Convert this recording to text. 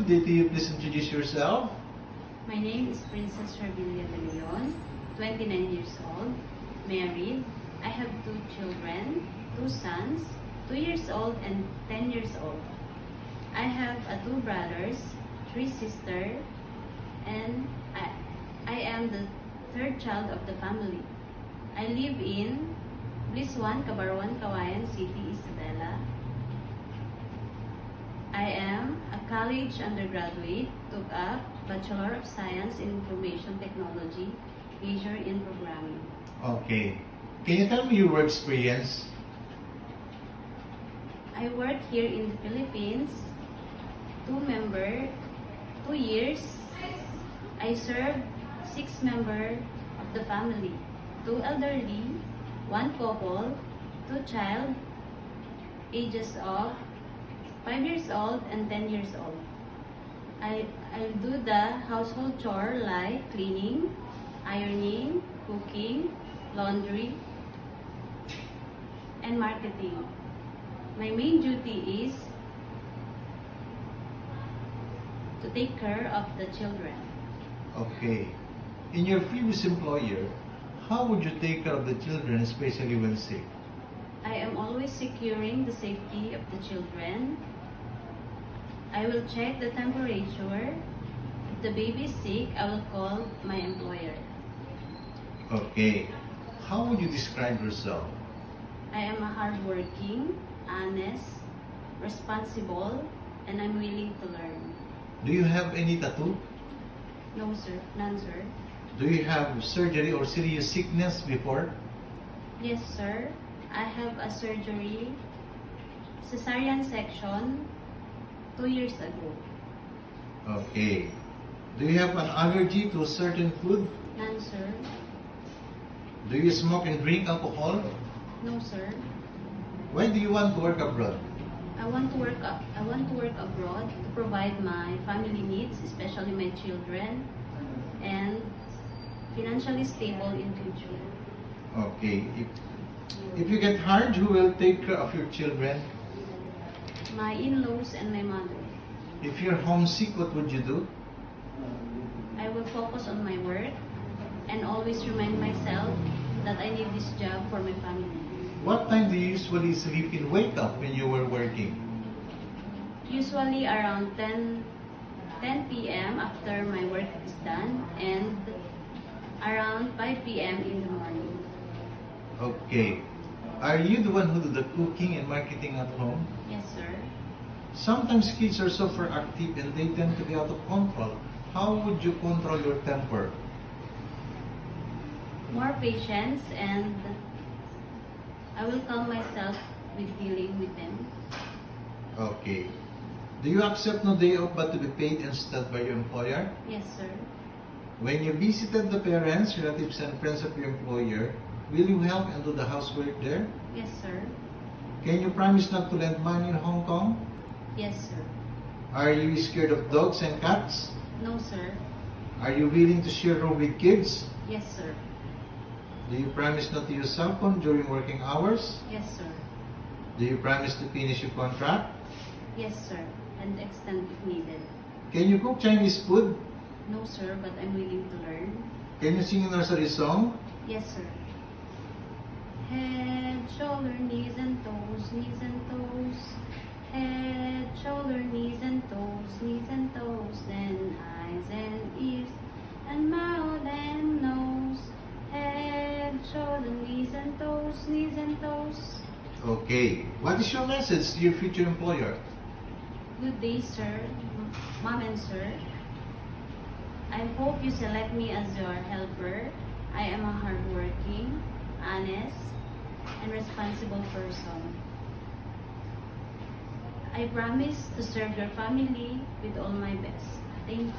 Good day to you. Please introduce yourself. My name is Princess Ravilla de Leon, 29 years old, married. I have 2 children, 2 sons, 2 years old and 10 years old. I have 2 brothers, 3 sisters, and I am the 3rd child of the family. I live in Bliss 1, Cabarwan, Cauayan City, Isabela. I am a college undergraduate, took up Bachelor of Science in Information Technology, major in programming. Okay. Can you tell me your work experience? I work here in the Philippines, 2 years. I serve 6 members of the family, 2 elderly, 1 couple, 2 child, ages of 5 years old and 10 years old. I do the household chore like cleaning, ironing, cooking, laundry, and marketing. My main duty is to take care of the children. Okay. In your previous employer, how would you take care of the children, especially when sick? I am always securing the safety of the children. I will check the temperature. If the baby is sick, I will call my employer. Okay. How would you describe yourself? I am a hardworking, honest, responsible, and I'm willing to learn. Do you have any tattoo? No, sir. None, sir. Do you have surgery or serious sickness before? Yes, sir. I have a surgery, cesarean section, 2 years ago. Okay. Do you have an allergy to a certain food? None, sir. Do you smoke and drink alcohol? No, sir. Why do you want to work abroad? I want to work abroad to provide my family needs, especially my children, and financially stable in future. Okay. If you get hard, who will take care of your children? My in-laws and my mother. If you're homesick, what would you do? I will focus on my work and always remind myself that I need this job for my family. What time do you usually sleep and wake up when you were working? Usually around 10 p.m. after my work is done, and around 5 p.m. in the morning. Okay. Are you the one who do the cooking and marketing at home? Yes, sir. Sometimes kids are super active and they tend to be out of control. How would you control your temper? More patience, and I will calm myself with dealing with them. Okay. Do you accept no day off but to be paid instead by your employer? Yes, sir. When you visited the parents, relatives, and friends of your employer, will you help and do the housework there? Yes, sir. Can you promise not to lend money in Hong Kong? Yes, sir. Are you scared of dogs and cats? No, sir. Are you willing to share room with kids? Yes, sir. Do you promise not to use cell phone during working hours? Yes, sir. Do you promise to finish your contract? Yes, sir. And extend if needed. Can you cook Chinese food? No, sir, but I'm willing to learn. Can you sing a nursery song? Yes, sir. Head, shoulder, knees and toes, knees and toes. Head, shoulder, knees and toes, knees and toes. Then eyes and ears and mouth and nose. Head, shoulder, knees and toes, knees and toes. Okay. What is your message to your future employer? Good day, sir, ma'am and sir. I hope you select me as your helper. I am a hardworking, honest, and responsible person. I promise to serve your family with all my best. Thank you.